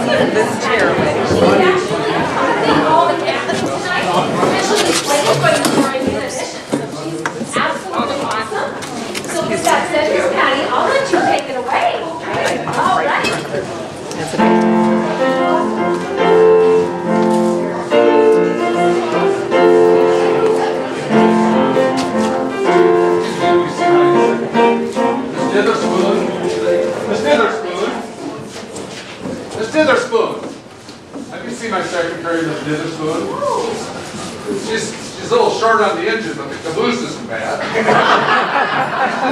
this chair away. She's actually covering all the cameras tonight, and she'll be waiting for you for a new edition. So she's absolutely awesome. So with that said, Miss Patty, I'll let you take it away. All right. That's it. Miss Ditherspoon. Have you seen my secretary, Miss Ditherspoon? She's a little short on the engine, but the caboose isn't bad.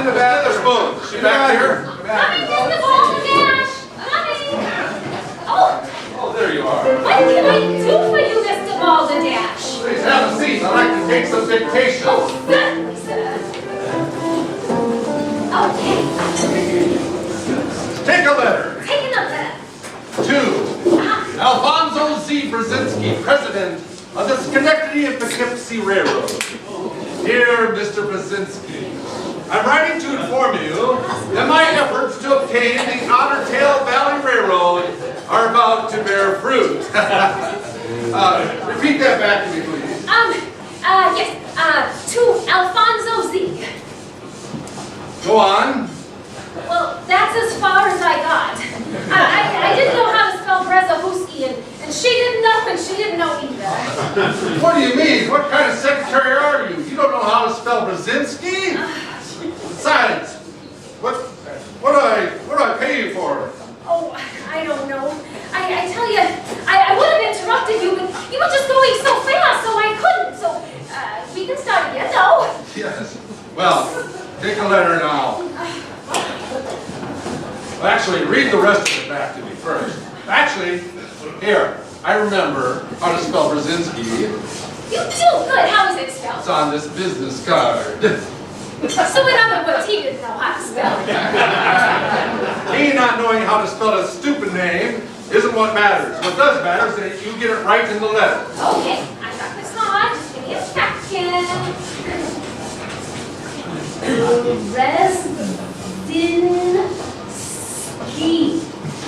Miss Ditherspoon, she back here? Coming, Mr. Balderdash! Coming! Oh, Oh, there you are. what can I do for you, Mr. Balderdash? Please have a seat. I'd like to take some dictation. Oh, certainly, sir. Okay, Take a letter. taking a letter. To Alfonso Z. Brzezinski, President of the Schenectady and Poughkeepsie Railroad. Dear Mr. Brzezinski, I'm writing to inform you that my efforts to obtain the Otter Tail Valley Railroad are about to bear fruit. Repeat that back to me, please. Yes, to Alfonso Z. Go on. Well, that's as far as I got. I didn't know how to spell Brzezinski, and she didn't know, and she didn't know either. What do you mean? What kind of secretary are you? You don't know how to spell Brzezinski? Besides, what do I pay you for? Oh, I don't know. I tell you, I would have interrupted you, but you were just going so fast, so I couldn't. So, we can start again, no? Yes. Well, take a letter now. Well, actually, read the rest of it back to me first. Actually, here, I remember how to spell Brzezinski. You do? Good. How is it spelled? It's on this business card. So in other words, he didn't know how to spell it. He not knowing how to spell a stupid name isn't what matters. What does matter is that you get it right in the letter. Okay, I got this on. Just give me a second. Brzezinski.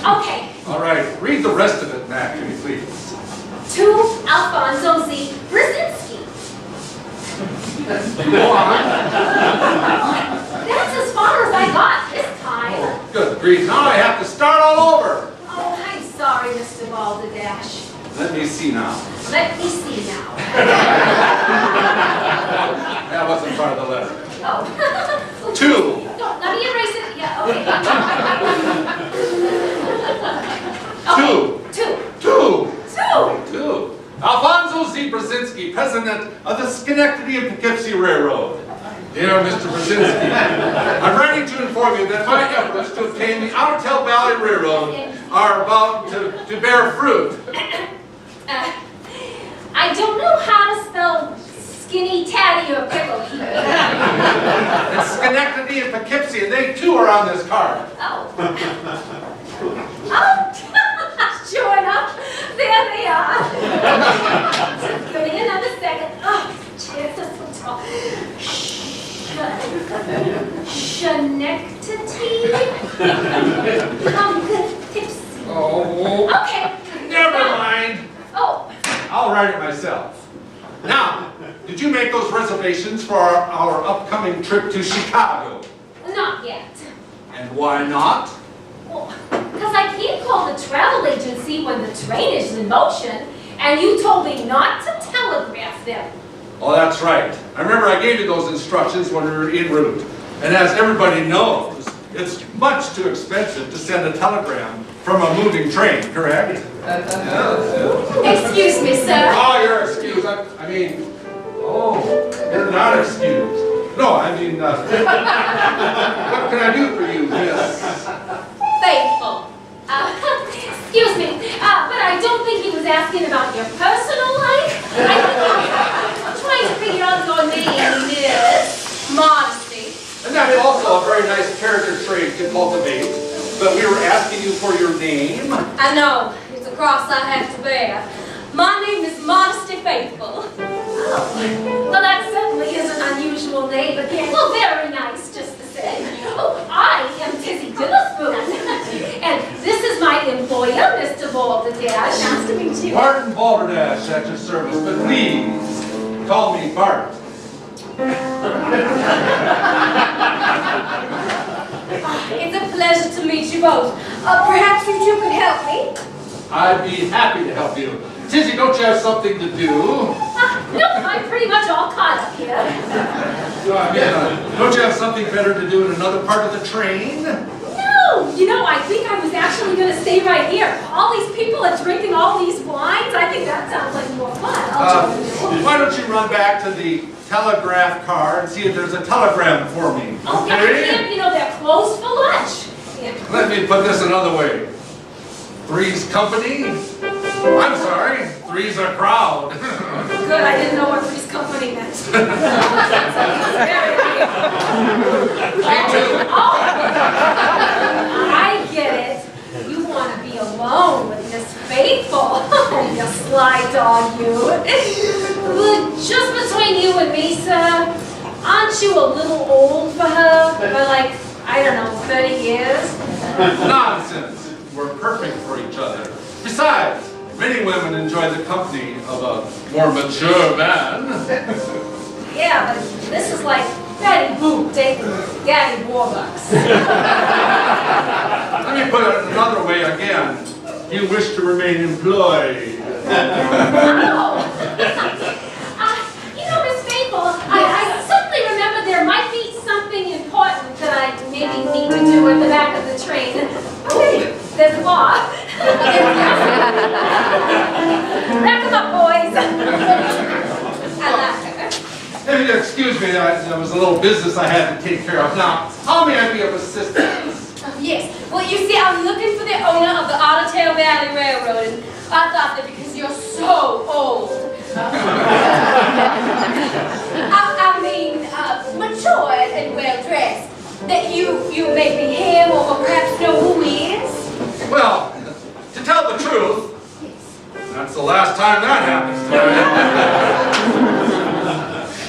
Okay. All right, read the rest of it back to me, please. To Alfonso Z. Brzezinski. Go on. That's as far as I got this time. Good grief, now I have to start all over. Oh, I'm sorry, Mr. Balderdash. Let me see now. Let me see now. That wasn't part of the letter. Oh. To No, let me erase it. Yeah, okay. To Alfonso Z. Brzezinski, President of the Schenectady and Poughkeepsie Railroad. Dear Mr. Brzezinski, I'm writing to inform you that my efforts to obtain the Otter Tail Valley Railroad are about to bear fruit. I don't know how to spell skinny, tatty, or pickle here. It's Schenectady and Poughkeepsie, and they too are on this card. Oh. Oh, sure enough, there they are. Give me another second. Oh, chairs are so tall. Schenectady? Poughkeepsie. Oh, Okay. never mind. Oh, I'll write it myself. Now, did you make those reservations for our upcoming trip to Chicago? not yet. And why not? Well, because I can't call the travel agency when the train is in motion, and you told me not to telegraph them. Oh, that's right. I remember I gave you those instructions when we were en route. And as everybody knows, it's much too expensive to send a telegram from a moving train, correct? Excuse me, sir. Oh, you're excused. I mean, oh, you're not excused. No, I mean, what can I do for you, miss? Faithful. Excuse me, but I don't think he was asking about your personal life. I think he was trying to figure out your name is modesty. And that is also a very nice character trait to cultivate. But we were asking you for your name. I know, it's a cross I have to bear. My name is Modesty Faithful. Oh, well, that certainly is an unusual name, but well, very nice just the same. Oh, I am Tizzy Ditherspoon, and this is my employer, Mr. Ball Balderdash. Nice to meet you. Martin Balderdash at your service, but please call me Bart. It's a pleasure to meet you both. Perhaps you two could help me? I'd be happy to help you. Tizzy, don't you have something to do? No, I'm pretty much all caught up here. Don't you have something better to do in another part of the train? No, you know, I think I was actually going to stay right here. All these people are drinking all these wines. I think that sounds like more fun. Why don't you run back to the telegraph car and see if there's a telegram for me? Oh, I can't, you know, they're closed for lunch. Yeah. Let me put this another way. Three's company? I'm sorry, three's a crowd. Good, I didn't know what Three's company meant. Me too. Oh, I get it. You want to be alone with Miss Faithful. You sly dog, you. Well, just between you and me, sir, aren't you a little old for her? For like, I don't know, 30 years? Nonsense. We're perfect for each other. Besides, many women enjoy the company of a more mature man. Yeah, but this is like Betty Boop dating Daddy Warbucks. Let me put it another way again. You wish to remain employed. Oh! You know, Miss Faithful, I suddenly remember there might be something important that I maybe need to do at the back of the train. Okay, there's a bar. Wrap them up, boys. I like her. Excuse me, there was a little business I had to take care of. Now, how may I be of assistance? Yes. Well, you see, I'm looking for the owner of the Otter Tail Valley Railroad, and I thought that because you're so old, I mean, matured and well-dressed, that you maybe him or perhaps know who he is? Well, to tell the truth, that's the last time that happens to me.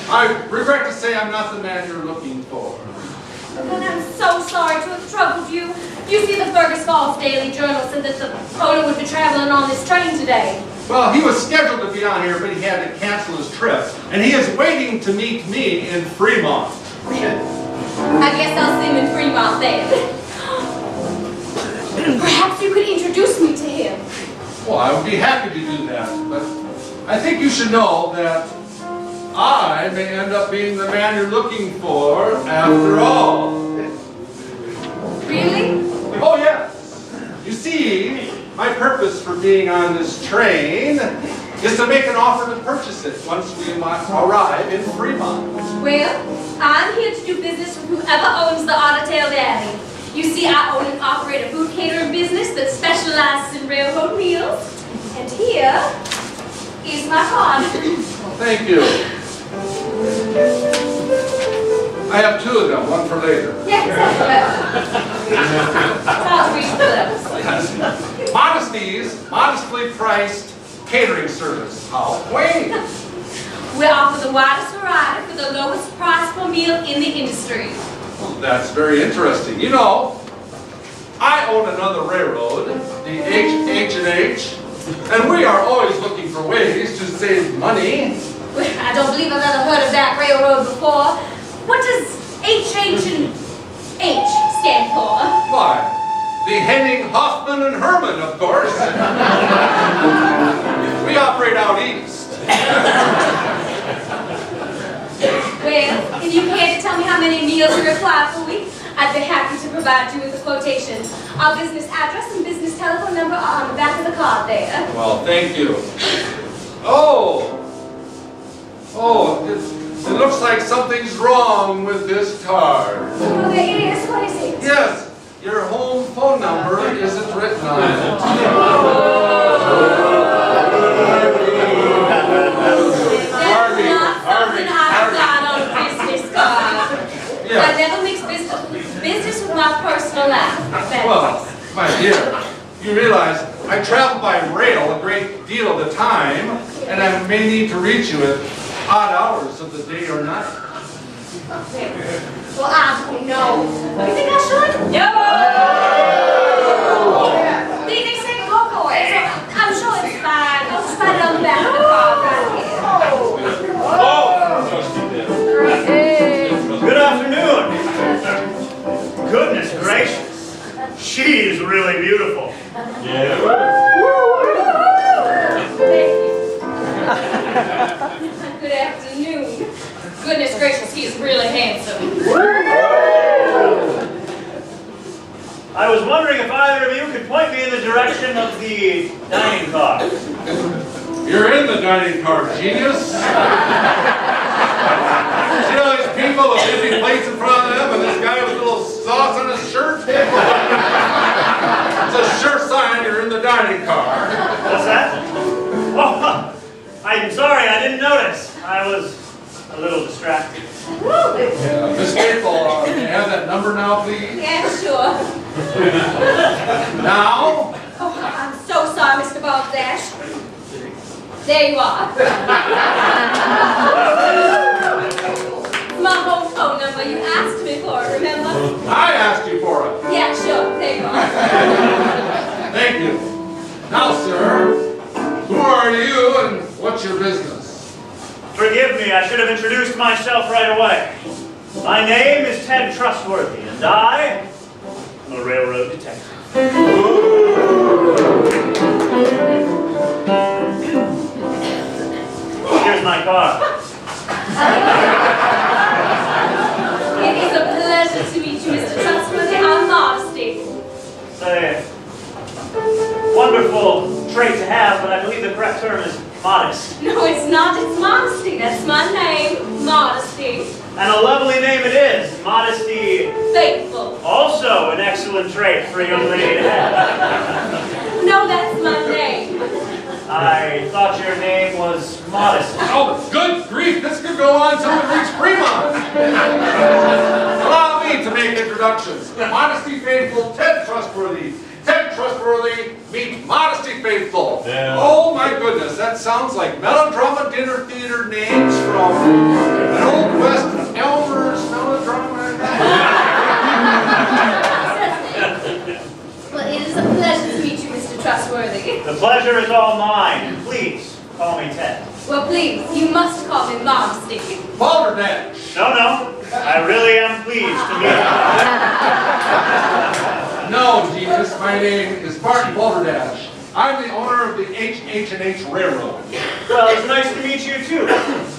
I regret to say I'm not the man you're looking for. And I'm so sorry to have troubled you. You see, the Fergus Falls Daily Journal said that the owner would be traveling on this train today. Well, he was scheduled to be on here, but he had to cancel his trip. And he is waiting to meet me in Fremont. I guess I'll see him in Fremont then. Perhaps you could introduce me to him. Well, I would be happy to do that, but I think you should know that I may end up being the man you're looking for after all. Really? Oh, yes. You see, my purpose for being on this train is to make an offer to purchase it once we arrive in Fremont. Well, I'm here to do business with whoever owns the Otter Tail Valley. You see, I own and operate a food catering business that specializes in railroad meals. And here is my card. Thank you. I have two of them, one for later. Yes, Modestly priced catering service. How quaint. We offer the widest variety for the lowest price per meal in the industry. Well, that's very interesting. You know, I own another railroad, the H&H, and we are always looking for ways to save money. I don't believe I've ever heard of that railroad before. What does H&H stand for? Why, the Henning, Hoffman, and Herman, of course. We operate out east. Well, if you care to tell me how many meals you require per week, I'd be happy to provide you with a quotation. Our business address and business telephone number are on the back of the card there. Well, thank you. Oh, it looks like something's wrong with this card. Oh, there it is. What is it? Yes, your home phone number isn't written on it. That's not something I've got on a business card. Yeah. I never mix business with my personal life. Well, my dear, you realize I travel by rail a great deal of the time, and I may need to reach you at odd hours of the day or night. Well, I don't know. You think I should? No! They say go for it. So the dining car? You're in the dining car, genius. See all these people with empty plates in front of them and this guy with a little sauce on his shirt? It's a sure sign you're in the dining car. What's that? Oh, I'm sorry, I didn't notice. I was a little distracted. Miss Maple, can you have that number now, please? Yeah, sure. Now? Oh, I'm so sorry, Mr. Baldash. There you are. My home phone number. You asked me for it, remember? I asked you for it. Yeah, sure. There you are. Thank you. Now, sir, who are you and what's your business? Forgive me, I should have introduced myself right away. My name is Ted Trustworthy, and I am a railroad detective. Here's my car. It is a pleasure to meet you, Mr. Trustworthy. I'm Modesty. It's a wonderful trait to have, but I believe the correct term is modest. No, it's not. It's Modesty. That's my name. Modesty. And a lovely name it is, Modesty. Faithful. Also an excellent trait for a young lady to have. No, that's my name. I thought your name was Modesty. Oh, good grief, this could go on until we reach Fremont. Allow me to make introductions. Modesty Faithful, Ted Trustworthy. Ted Trustworthy, meet Modesty Faithful. Yeah. Oh my goodness, that sounds like melodrama dinner theater names from an old West Elmer's melodrama. Well, it is a pleasure to meet you, Mr. Trustworthy. The pleasure is all mine. Please call me Ted. Well, please, you must call me Modesty. Balderdash. No, I really am pleased to meet No, genius, my name is Barton Balderdash. I'm the owner of the H&H Railroad. you. Well, it's nice to meet you too.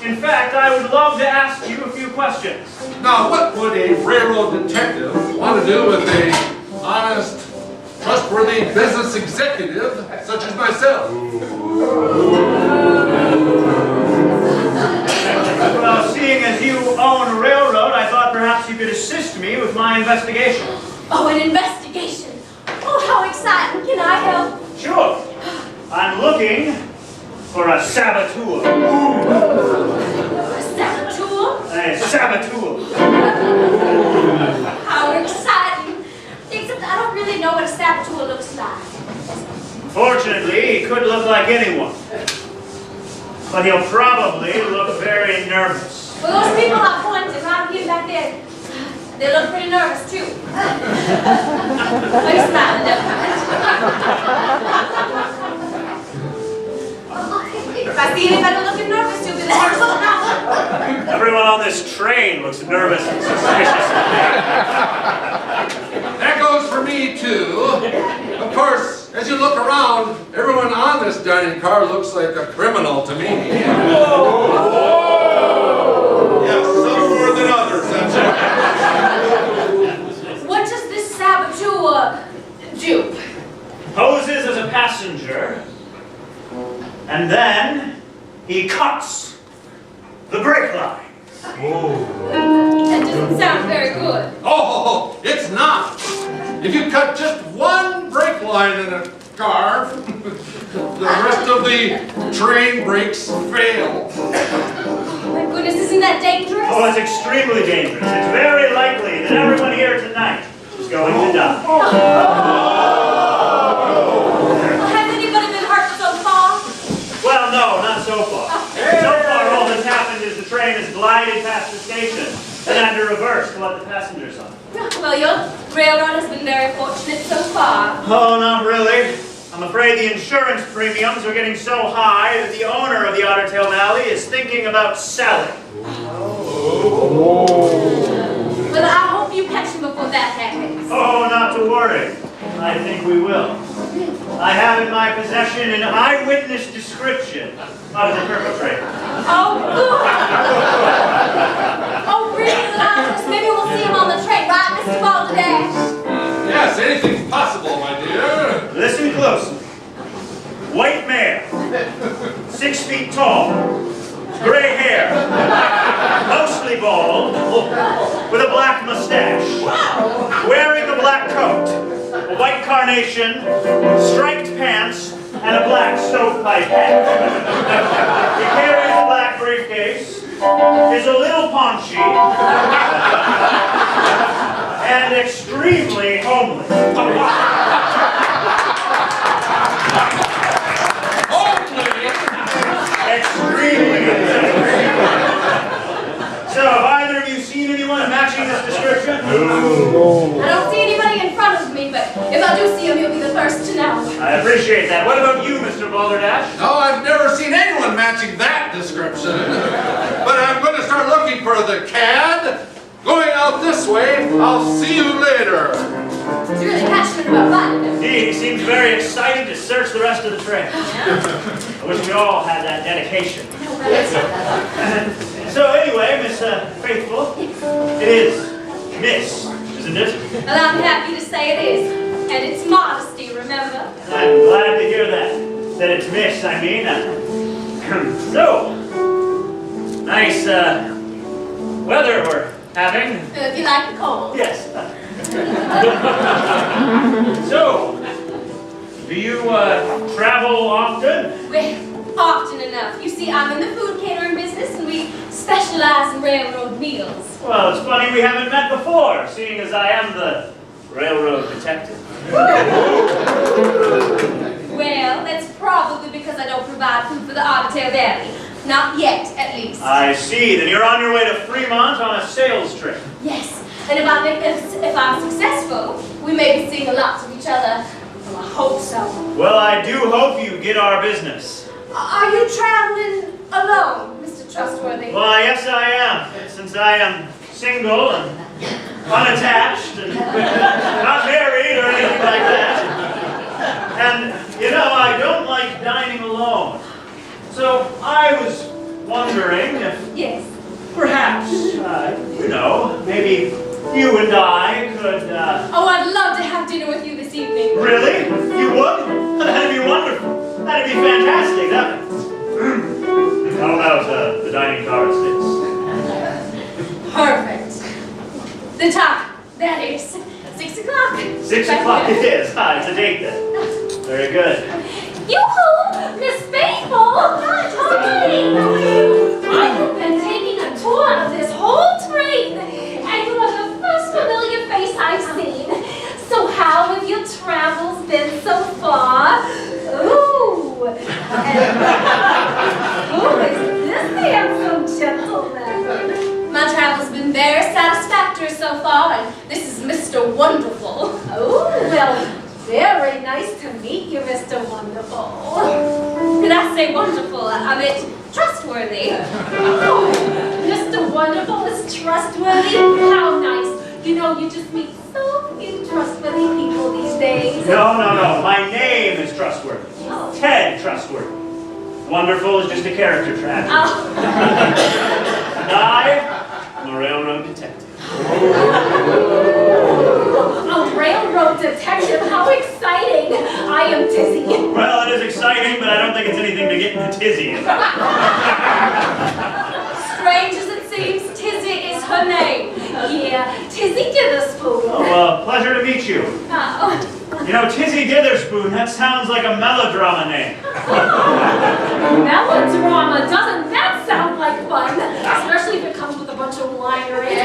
In fact, I would love to ask you a few questions. Now, what would a railroad detective want to do with a honest, trustworthy business executive such as myself? Well, seeing as you own a railroad, I thought perhaps you could assist me with my investigation. Oh, an investigation. Oh, how exciting. Can I help? Sure. I'm looking for a saboteur. A saboteur? A saboteur. How exciting. Except I don't really know what a saboteur looks like. Fortunately, he could look like anyone. But he'll probably look very nervous. Well, those people I pointed right here back there, they look pretty nervous too. Why are you smiling, If I see anybody looking nervous, you'll be there. Everyone on this train looks nervous and suspicious. That goes for me, too. Of course, as you look around, everyone on this dining car looks like a criminal to me. Yes, some more than others, that's it. What does this saboteur do? Poses as a passenger, and then he cuts the brake line. That doesn't sound very good. Oh, it's not. If you cut just one brake line in a car, the rest of the train brakes fail. Oh my goodness, isn't that dangerous? Oh, it's extremely dangerous. It's very likely that everyone here tonight is going to die. Has anybody been hurt so far? Well, no, not so far. So far, all that's happened is the train has glided past the station and had to reverse to let the passengers on. Well, your railroad has been very fortunate so far. Oh, not really. I'm afraid the insurance premiums are getting so high that the owner of the Otter Tail Valley is thinking about selling. Well, I hope you catch him before that happens. Oh, not to worry. I think we will. I have in my possession an eyewitness description of the perpetrator. Oh, good. Oh, really, Lazarus? Maybe we'll see him on the train, right, Mr. Balderdash? Yes, anything's possible, my dear. Listen closely. white male, 6 feet tall, gray hair, mostly bald, with a black mustache, wearing a black coat, a white carnation, striped pants, and a black stovepipe hat. He carries a black briefcase, is a little paunchy, and extremely homely. Extremely. So, have either of you seen anyone matching this description? I don't see anybody in front of me, but if I do see him, you'll be the first to know. I appreciate that. What about you, Mr. Balderdash? No, I've never seen anyone matching that description. But I'm going to start looking for the cad. Going out this way. I'll see you later. He's really passionate about finding him. Indeed, he seems very excited to search the rest of the trail. I wish we all had that dedication. So anyway, Miss Faithful, it is Miss, isn't it? Well, I'm happy to say it is. And it's modesty, remember? I'm glad to hear that. That it's Miss, I mean. So, nice weather we're having. If you like the cold. Yes. So, do you travel often? Well, often enough. You see, I'm in the food catering business, and we specialize in railroad meals. Well, it's funny we haven't met before, seeing as I am the railroad detective. Well, that's probably because I don't provide food for the Arbitrary Valley. Not yet, at least. I see. Then you're on your way to Fremont on a sales trip. Yes, and if I'm successful, we may be seeing lots of each other. Well, I hope so. Well, I do hope you get our business. Are you traveling alone, Mr. Trustworthy? Well, yes, I am. Since I am single and unattached and not married or anything like that. And, you know, I don't like dining alone. So I was wondering if Yes. perhaps, you know, maybe you and I could, Oh, I'd love to have dinner with you this evening. Really? You would? That'd be wonderful. That'd be fantastic. How about the dining car at 6? Perfect. The time, that is 6 o'clock. 6 o'clock it is. Ah, it's a date then. Very good. Yoo-hoo! Miss Faithful! Hi! I have been taking a tour of this whole train, and you are the first familiar face I've seen. So how have your travels been so far? Ooh! And who is this handsome gentleman? My travel's been very satisfactory so far, and this is Mr. Wonderful. Oh, well, very nice to meet you, Mr. Wonderful. Did I say wonderful? I meant trustworthy. Oh, Mr. Wonderful is trustworthy? How nice. You know, you just meet so few trustworthy people these days. No. My name is Trustworthy. Oh. Ted Trustworthy. Wonderful is just a character tragedy. Oh. And I am a railroad detective. A railroad detective? How exciting! I am Tizzy. Well, it is exciting, but I don't think it's anything to get into tizzy. Strange as it seems, Tizzy is her name. Yeah, Tizzy Ditherspoon. Oh, pleasure to meet you. Oh. You know, Tizzy Ditherspoon, that sounds like a melodrama name. Melodrama, doesn't that sound like fun? Especially if it comes with a bunch of winery.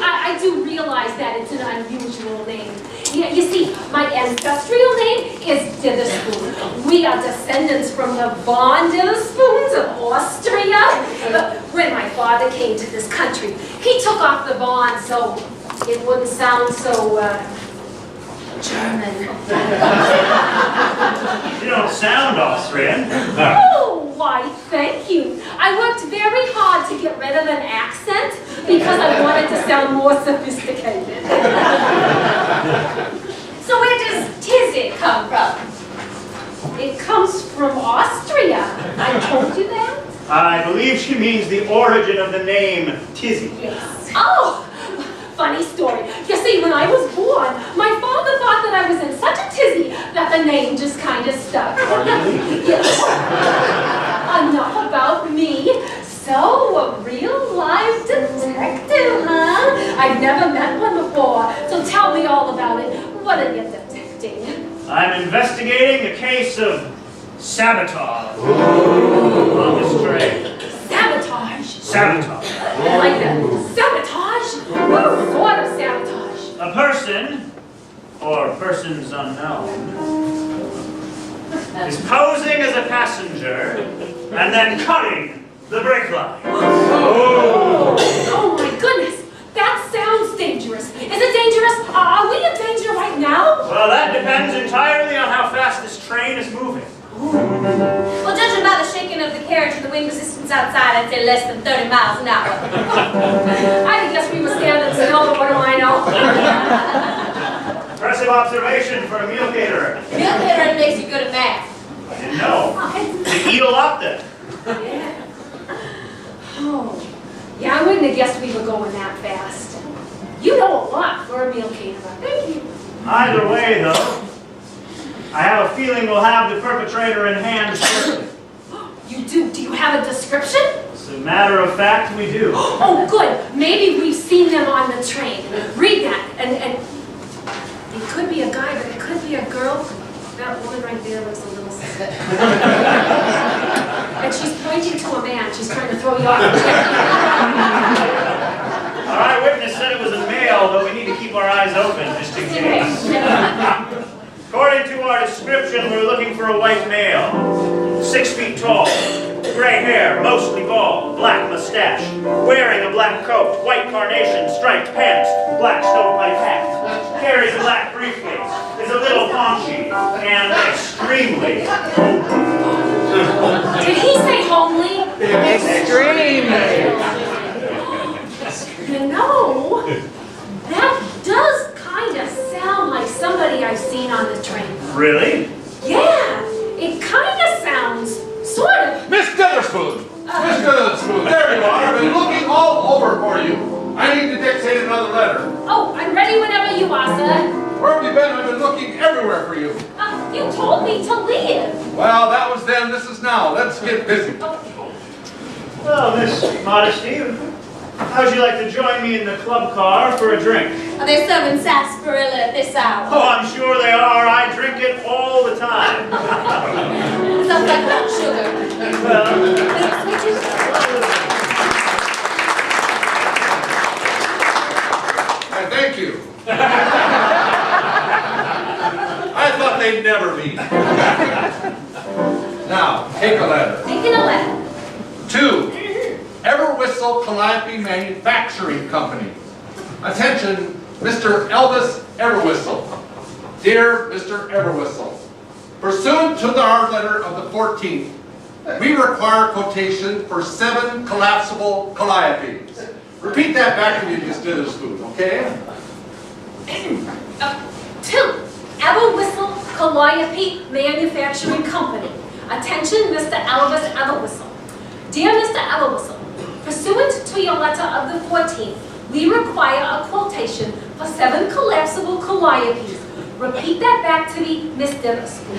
I do realize that it's an unusual name. You see, my ancestral name is Ditherspoon. We are descendants from the Von Ditherspoons of Austria. But when my father came to this country, he took off the Von so it wouldn't sound so, German. You don't sound Austrian. Oh, why, thank you. I worked very hard to get rid of an accent because I wanted to sound more sophisticated. So where does Tizzy come from? It comes from Austria. I told you that? I believe she means the origin of the name Tizzy. Yes. Oh, funny story. You see, when I was born, my father thought that I was in such a tizzy that the name just kind of stuck. Yes. Enough about me. So, a real live detective, huh? I've never met one before, so tell me all about it. What are you detecting? I'm investigating a case of sabotage on this train. Sabotage. Sabotage. I like that. Sabotage? What sort of sabotage? A person, or persons unknown, is posing as a passenger and then cutting the brake line. Oh my goodness! That sounds dangerous. Is it dangerous? Are we in danger right now? Well, that depends entirely on how fast this train is moving. Well, judging by the shaking of the carriage and the wind resistance outside, I'd say less than 30 miles an hour. I guess we were standing still, but what do I know? Impressive observation for a meal caterer. Meal catering makes you good at math. I didn't know. You eat a lot then. Yeah. Oh, yeah, I wouldn't have guessed we were going that fast. You know a lot for a meal caterer. Thank you. Either way, though, I have a feeling we'll have the perpetrator in hand shortly. You do? Do you have a description? As a matter of fact, we do. Oh, good. Maybe we've seen them on the train. Read that. And it could be a guy, but it could be a girl. That woman right there looks a little sick. And she's pointing to a man. She's trying to throw you off the train. Our eyewitness said it was a male, but we need to keep our eyes open just in case. According to our description, we're looking for a white male. 6 feet tall, gray hair, mostly bald, black mustache, wearing a black coat, white carnation, striped pants, black stovepipe hat, carries a black briefcase, is a little paunchy, and extremely Did he say homely? Extremely. You know, that does kind of sound like somebody I've seen on the train. Really? Yeah, it kind of sounds, sort of. Miss Ditherspoon! Miss Ditherspoon, there you are. I've been looking all over for you. I need to dictate another letter. Oh, I'm ready whenever you are, sir. Where have you been? I've been looking everywhere for you. You told me to leave. Well, that was then, this is now. Let's get busy. Okay. Well, Miss Modesty, how'd you like to join me in the club car for a drink? Are they serving sarsaparilla at this hour? Oh, I'm sure they are. I drink it all the time. Sounds like hot sugar. Thank you. I thought they'd never meet. Now, take a letter. Taking a letter. To Everwhistle Calliope Manufacturing Company. Attention, Mr. Elvis Everwhistle. Dear Mr. Everwhistle, pursuant to our letter of the 14th, we require quotation for 7 collapsible calliopes. Repeat that back to me, Miss Ditherspoon, okay? To Everwhistle Calliope Manufacturing Company. Attention, Mr. Elvis Everwhistle. Dear Mr. Everwhistle, pursuant to your letter of the 14th, we require a quotation for 7 collapsible calliopes. Repeat that back to me, Miss Ditherspoon.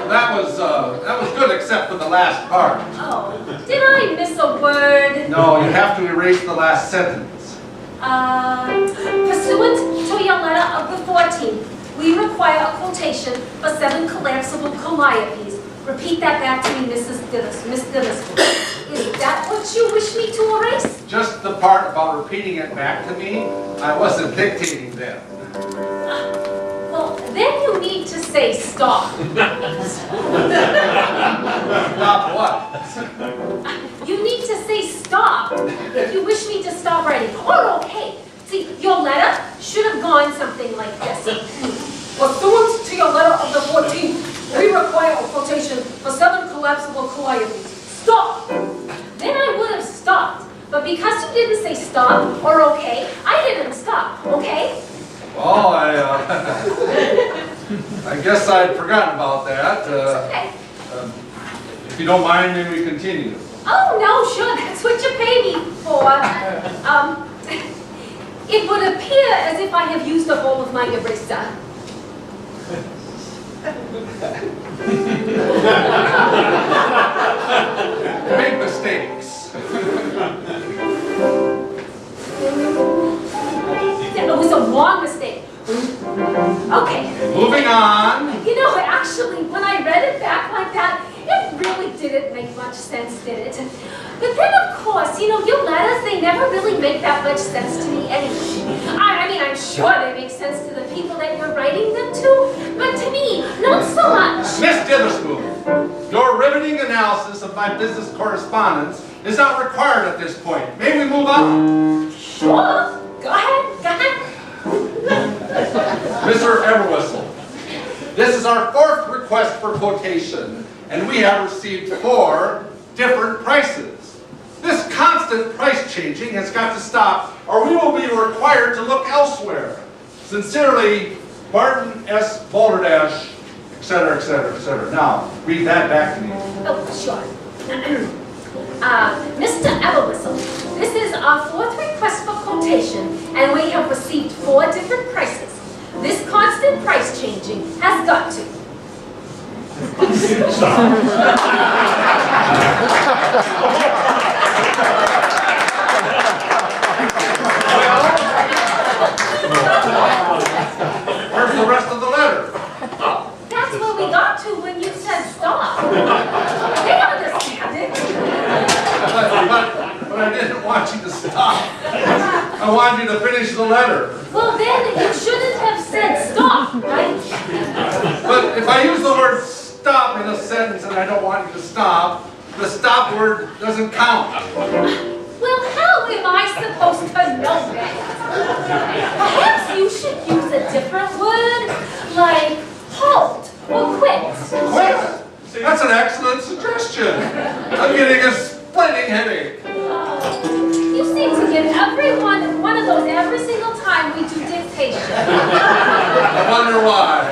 That was good except for the last part. Oh, did I miss a word? No, you have to erase the last sentence. Pursuant to your letter of the 14th, we require a quotation for 7 collapsible calliopes. Repeat that back to me, Miss Ditherspoon. Is that what you wish me to erase? Just the part about repeating it back to me, I wasn't dictating then. Well, then you need to say stop. Stop what? You need to say stop if you wish me to stop writing. Or okay. See, your letter should have gone something like this. Pursuant to your letter of the 14th, we require a quotation for 7 collapsible calliopes. Stop! Then I would have stopped. But because you didn't say stop or okay, I didn't stop, okay? Well, I guess I'd forgotten about that. Okay. If you don't mind, maybe we continue. Oh, no, sure, that's what you pay me for. it would appear as if I have used up all of my eraser. Make mistakes. It was a wrong mistake. Okay. Moving on. You know, actually, when I read it back like that, it really didn't make much sense, did it? But then, of course, you know, your letters, they never really make that much sense to me anyway. I mean, I'm sure they make sense to the people that you're writing them to, but to me, not so much. Miss Ditherspoon, your riveting analysis of my business correspondence is not required at this point. May we move on? Sure. Go ahead. Go ahead. Mr. Everwhistle, this is our 4th request for quotation, and we have received 4 different prices. This constant price changing has got to stop, or we will be required to look elsewhere. Sincerely, Barton S. Balderdash, etc., etc., etc. Now, read that back to me. Oh, sure. Mr. Everwhistle, this is our 4th request for quotation, and we have received 4 different prices. This constant price changing has got to. Where's the rest of the letter? That's where we got to when you said stop. They understand it. But I didn't want you to stop. I wanted you to finish the letter. Well, then you shouldn't have said stop, right? But if I use the word stop in a sentence and I don't want you to stop, the stop word doesn't count. Well, how am I supposed to know that? Perhaps you should use a different word, like halt or quit. Quit! That's an excellent suggestion. I'm getting a splitting headache. You seem to give everyone one of those every single time we do dictation. I wonder why.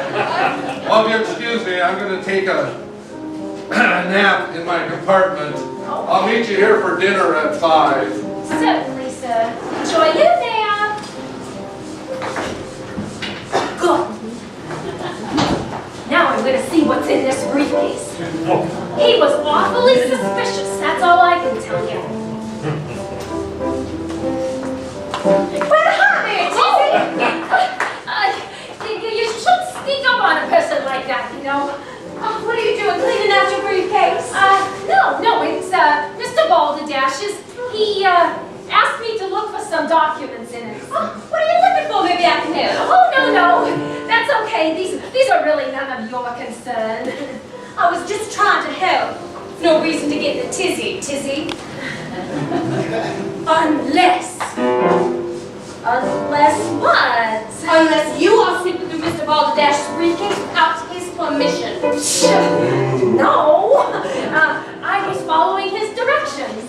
Well, if you excuse me, I'm going to take a nap in my compartment. I'll meet you here for dinner at 5. Certainly, sir. Enjoy your nap. Good. Now I'm going to see what's in this briefcase. He was awfully suspicious, that's all I can tell you. Well, hi there, Tizzy. You shouldn't sneak up on a person like that, you know. What are you doing, cleaning out your briefcase? No, it's Mr. Balderdash's. He asked me to look for some documents in it. Oh, what are you looking for? Maybe I can help. Oh, no, that's okay. These are really none of your concern. I was just trying to help. No reason to get the tizzy. Unless what? Unless you are sneaking through Mr. Balderdash's briefcase without his permission. No, I was following his directions.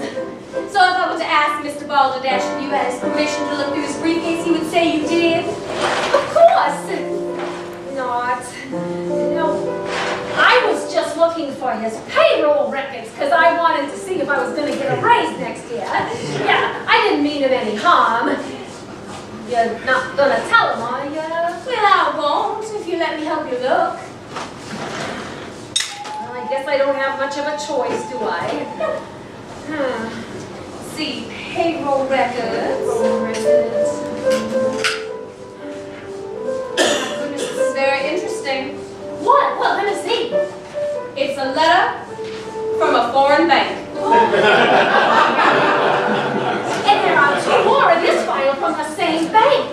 So if I were to ask Mr. Balderdash if you had his permission to look through his briefcase, he would say you did? Of course not. No, I was just looking for his payroll records because I wanted to see if I was going to get a raise next year. Yeah, I didn't mean him any harm. You're not going to tell him, are you? Well, I won't if you let me help you look. Well, I guess I don't have much of a choice, do I? See, payroll records. Goodness, this is very interesting. What? What? Let me see. It's a letter from a foreign bank. And there are 2 more in this file from the same bank.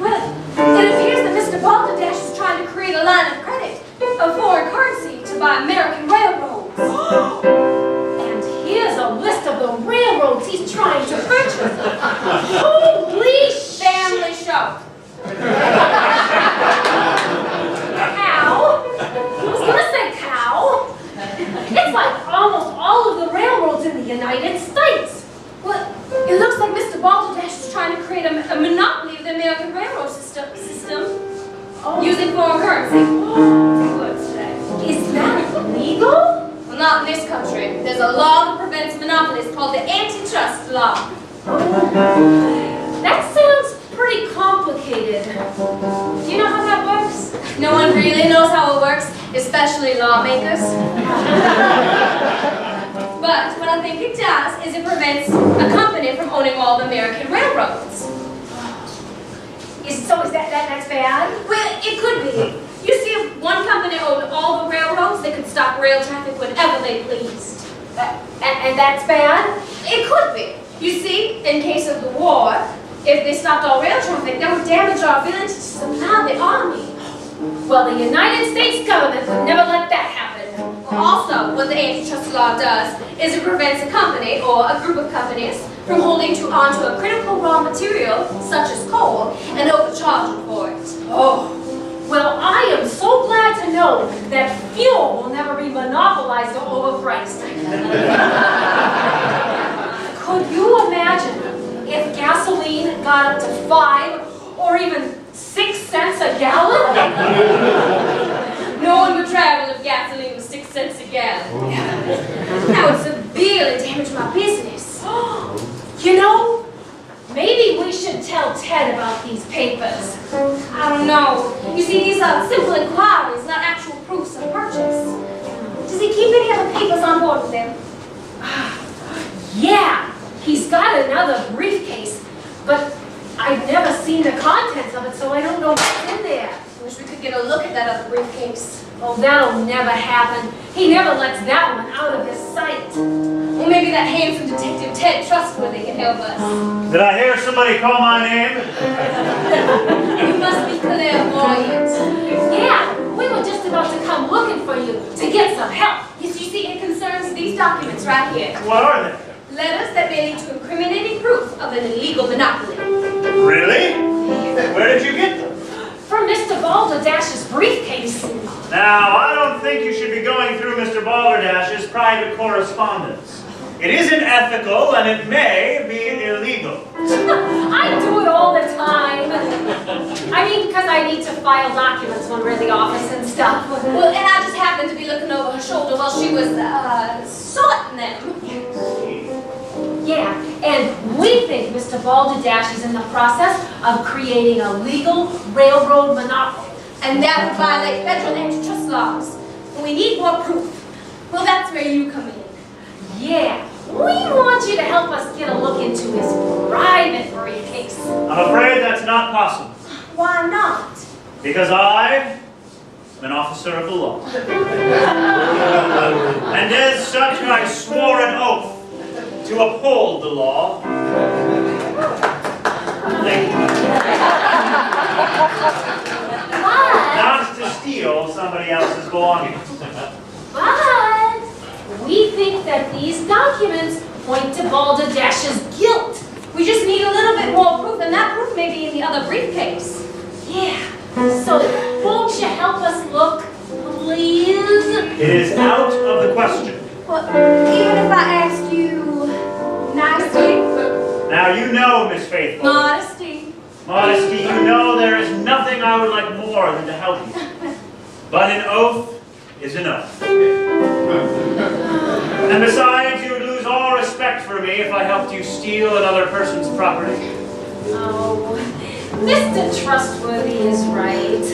Well, it appears that Mr. Balderdash is trying to create a line of credit of foreign currency to buy American railroads. And here's a list of the railroads he's trying to purchase. Holy family show. Cow? I was going to say cow. It's like almost all of the railroads in the United States. Well, it looks like Mr. Balderdash is trying to create a monopoly of the American railroad system using foreign currency. especially lawmakers. But what I think it does is it prevents a company from owning all the American railroads. So is that's bad? Well, it could be. You see, if one company owned all the railroads, they could stop rail traffic whenever they pleased. And that's bad? It could be. You see, in case of the war, if they stopped all rail traffic, that would damage our ability to supply the army. Well, the United States government would never let that happen. Also, what the antitrust law does is it prevents a company or a group of companies from holding onto a critical raw material, such as coal, and overcharging for it. Oh, well, I am so glad to know that fuel will never be monopolized or overpriced. Could you imagine if gasoline got up to 5 or even 6 cents a gallon? No one would travel if gasoline was 6 cents a gallon. That would severely damage my business. You know, maybe we should tell Ted about these papers. I don't know. You see, these are simple inquiries, not actual proofs of purchase. Does he keep any other papers on board with him? Yeah, he's got another briefcase, but I've never seen the contents of it, so I don't know what's in there. I wish we could get a look at that other briefcase. Oh, that'll never happen. He never lets that one out of his sight. Well, maybe that handsome detective Ted Trustworthy can help us. Did I hear somebody call my name? You must be clairvoyant. Yeah, we were just about to come looking for you to get some help. Yes, you see, it concerns these documents right here. What are they? Letters that may lead to incriminating proof of an illegal monopoly. Really? Where did you get them? From Mr. Balderdash's briefcase. Now, I don't think you should be going through Mr. Balderdash's private correspondence. It isn't ethical, and it may be illegal. I do it all the time. I mean, because I need to file documents when we're in the office and stuff. Well, and I just happened to be looking over her shoulder while she was, sorting them. Yeah, and we think Mr. Balderdash is in the process of creating a legal railroad monopoly. And that would violate federal antitrust laws. And we need more proof. Well, that's where you come in. Yeah, we want you to help us get a look into his private briefcase. I'm afraid that's not possible. Why not? Because I am an officer of the law. And as such, I swore an oath to uphold the law. Thank you. Not to steal somebody else's belongings. But we think that these documents point to Balderdash's guilt. We just need a little bit more proof, and that proof may be in the other briefcase. Yeah, so won't you help us look, please? It is out of the question. Well, even if I asked you nicely, Now you know, Miss Faithful. modesty. Modesty, you know there is nothing I would like more than to help you. But an oath is an oath. And besides, you would lose all respect for me if I helped you steal another person's property. Oh, Mr. Trustworthy is right.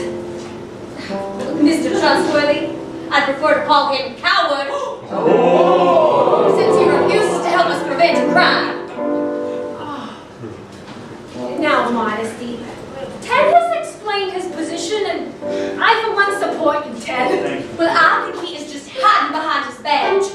Mr. Trustworthy, I prefer to call him coward, since he refuses to help us prevent a crime. Now, Modesty, Ted has explained his position, and I for one support you, Ted. Thank you. Well, I think he is just hiding behind his badge.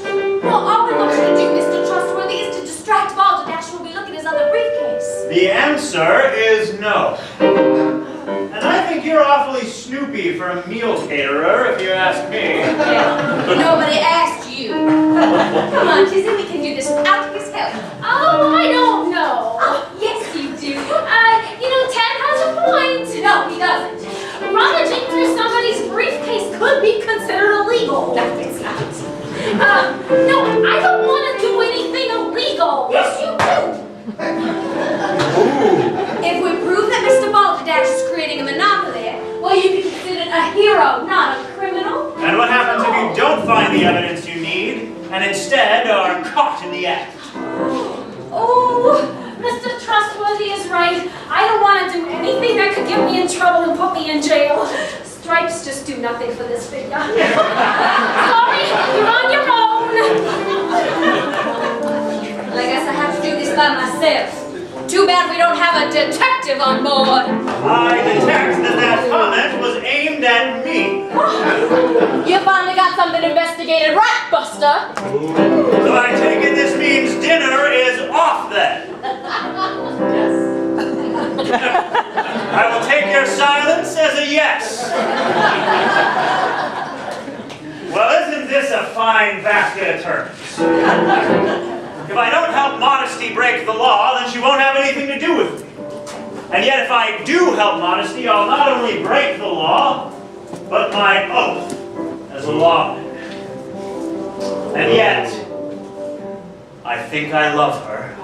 Well, all we want you to do, Mr. Trustworthy, is to distract Balderdash when we look at his other briefcase. The answer is no. And I think you're awfully snoopy for a meal caterer, if you ask me. Yeah. Nobody asked you. Come on, Tizzy, we can do this without his help. Oh, I don't know. Oh, yes, you do. You know, Ted has a point. No, he doesn't. Rummaging through somebody's briefcase could be considered illegal. No, it's not. No, I don't want to do anything illegal. Yes, you do. If we prove that Mr. Balderdash is creating a monopoly, well, you can consider it a hero, not a criminal. And what happens if you don't find the evidence you need, and instead are caught in the act? Oh, Mr. Trustworthy is right. I don't want to do anything that could get me in trouble and put me in jail. stripes just do nothing for this figure. Sorry, you're on your own. Well, I guess I have to do this by myself. Too bad we don't have a detective on board. I detect that comment was aimed at me. You finally got something investigated, right, Buster? So I take it this means dinner is off then. I will take your silence as a yes. Well, isn't this a fine basket of turnips? If I don't help Modesty break the law, then she won't have anything to do with me. And yet if I do help Modesty, I'll not only break the law, but my oath as a lawman. And yet, I think I love her.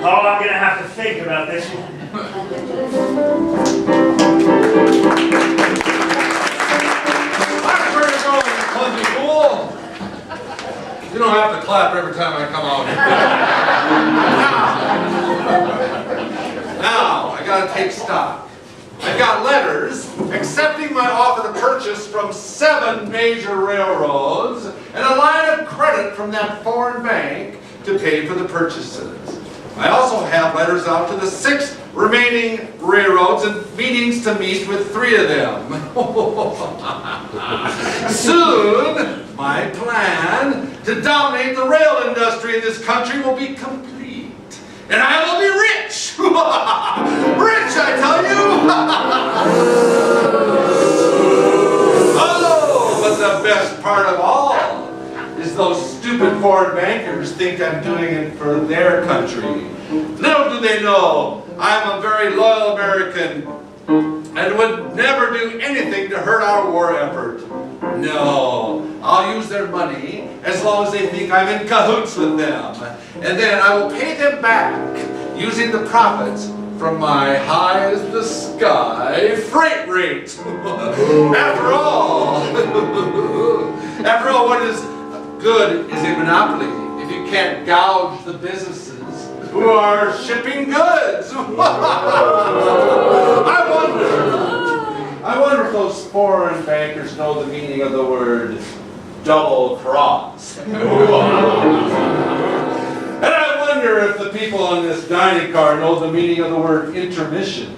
Oh, I'm going to have to think about this one. That's where you're going, you clumsy fool. You don't have to clap every time I come out here. Now, I gotta take stock. I've got letters accepting my offer to purchase from 7 major railroads and a line of credit from that foreign bank to pay for the purchases. I also have letters out to the 6 remaining railroads and meetings to meet with 3 of them. Soon, my plan to dominate the rail industry in this country will be complete. And I will be rich! Rich, I tell you! Oh, but the best part of all is those stupid foreign bankers think I'm doing it for their country. Little do they know, I'm a very loyal American and would never do anything to hurt our war effort. No, I'll use their money as long as they think I'm in cahoots with them. And then I will pay them back using the profits from my high-as-the-sky freight rate. After all, what is good is a monopoly if you can't gouge the businesses who are shipping goods. I wonder if those foreign bankers know the meaning of the word double cross. And I wonder if the people on this dining car know the meaning of the word intermission.